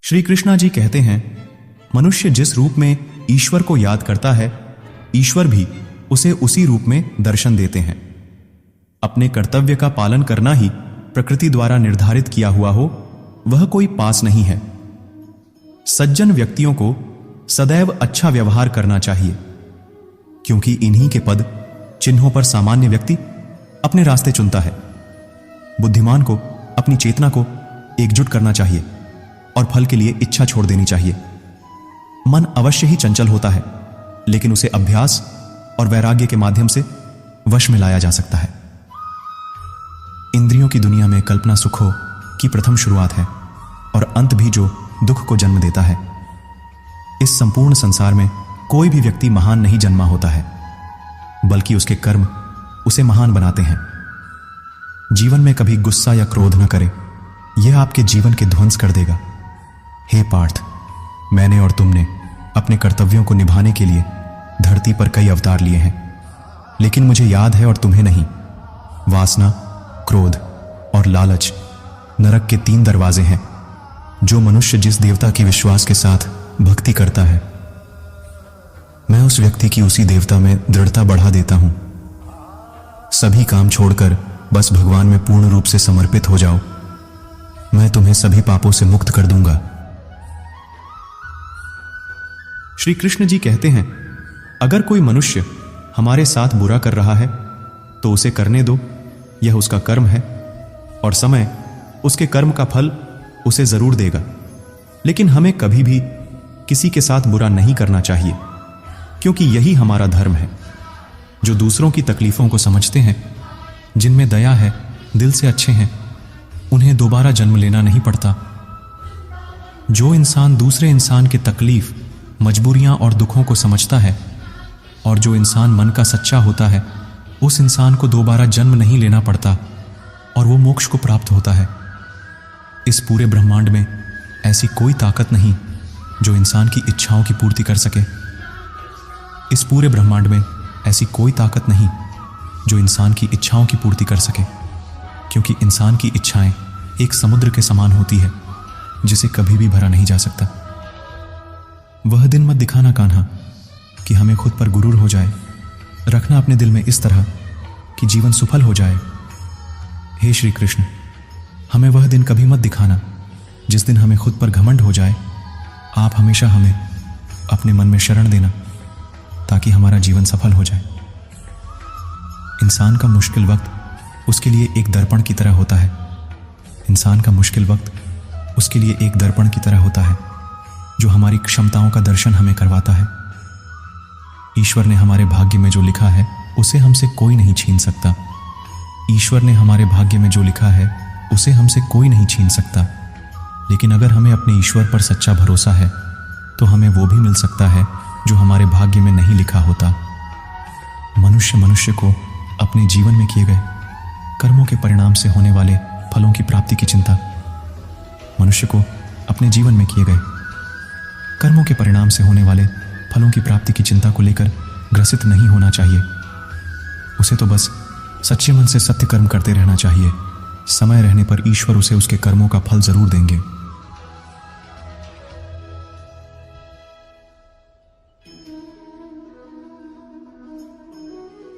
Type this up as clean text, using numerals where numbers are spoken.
श्री कृष्णा जी कहते हैं, मनुष्य जिस रूप में ईश्वर को याद करता है, ईश्वर भी उसे उसी रूप में दर्शन देते हैं। अपने कर्तव्य का पालन करना ही प्रकृति द्वारा निर्धारित किया हुआ हो, वह कोई पास नहीं है। सज्जन व्यक्तियों को सदैव अच्छा व्यवहार करना चाहिए, क्योंकि इन्हीं के पद चिन्हों पर सामान्य व्यक्ति अपने रास्ते चुनता है। बुद्धिमान को अपनी चेतना को एकजुट करना चाहिए और फल के लिए इच्छा छोड़ देनी चाहिए। मन अवश्य ही चंचल होता है, लेकिन उसे अभ्यास और वैराग्य के माध्यम से वश में लाया जा सकता है। इंद्रियों की दुनिया में कल्पना सुखों की प्रथम शुरुआत है और अंत भी जो दुख को जन्म देता है। इस संपूर्ण संसार में कोई भी व्यक्ति महान नहीं जन्मा होता है, बल्कि उसके कर्म उसे महान बनाते हैं। जीवन में कभी गुस्सा या क्रोध न करें, यह आपके जीवन के ध्वंस कर देगा। हे पार्थ, मैंने और तुमने अपने कर्तव्यों को निभाने के लिए धरती पर कई अवतार लिए हैं, लेकिन मुझे याद है और तुम्हें नहीं। वासना, क्रोध और लालच नरक के 3 दरवाजे हैं। जो मनुष्य जिस देवता की विश्वास के साथ भक्ति करता है, मैं उस व्यक्ति की उसी देवता में दृढ़ता बढ़ा देता हूं। सभी काम छोड़कर बस भगवान में पूर्ण रूप से समर्पित हो जाओ, मैं तुम्हें सभी पापों से मुक्त कर दूंगा। श्री कृष्ण जी कहते हैं, अगर कोई मनुष्य हमारे साथ बुरा कर रहा है तो उसे करने दो, यह उसका कर्म है और समय उसके कर्म का फल उसे जरूर देगा। लेकिन हमें कभी भी किसी के साथ बुरा नहीं करना चाहिए, क्योंकि यही हमारा धर्म है। जो दूसरों की तकलीफों को समझते हैं, जिनमें दया है, दिल से अच्छे हैं, उन्हें दोबारा जन्म लेना नहीं पड़ता। जो इंसान दूसरे इंसान की तकलीफ, मजबूरियां और दुखों को समझता है और जो इंसान मन का सच्चा होता है, उस इंसान को दोबारा जन्म नहीं लेना पड़ता और वो मोक्ष को प्राप्त होता है। इस पूरे ब्रह्मांड में ऐसी कोई ताकत नहीं जो इंसान की इच्छाओं की पूर्ति कर सके। इस पूरे ब्रह्मांड में ऐसी कोई ताकत नहीं जो इंसान की इच्छाओं की पूर्ति कर सके, क्योंकि इंसान की इच्छाएं एक समुद्र के समान होती है जिसे कभी भी भरा नहीं जा सकता। वह दिन मत दिखाना कान्हा कि हमें खुद पर गुरूर हो जाए। रखना अपने दिल में इस तरह कि जीवन सफल हो जाए। हे श्री कृष्ण, हमें वह दिन कभी मत दिखाना जिस दिन हमें खुद पर घमंड हो जाए। आप हमेशा हमें अपने मन में शरण देना ताकि हमारा जीवन सफल हो जाए। इंसान का मुश्किल वक्त उसके लिए एक दर्पण की तरह होता है। इंसान का मुश्किल वक्त उसके लिए एक दर्पण की तरह होता है जो हमारी क्षमताओं का दर्शन हमें करवाता है। ईश्वर ने हमारे भाग्य में जो लिखा है उसे हमसे कोई नहीं छीन सकता। ईश्वर ने हमारे भाग्य में जो लिखा है उसे हमसे कोई नहीं छीन सकता। लेकिन अगर हमें अपने ईश्वर पर सच्चा भरोसा है तो हमें वो भी मिल सकता है जो हमारे भाग्य में नहीं लिखा होता। मनुष्य को अपने जीवन में किए गए कर्मों के परिणाम से होने वाले फलों की प्राप्ति की चिंता, मनुष्य को अपने जीवन में किए गए कर्मों के परिणाम से होने वाले फलों की प्राप्ति की चिंता को लेकर ग्रसित नहीं होना चाहिए। उसे तो बस सच्चे मन से सत्य कर्म करते रहना चाहिए। समय रहने पर ईश्वर उसे उसके कर्मों का फल जरूर देंगे।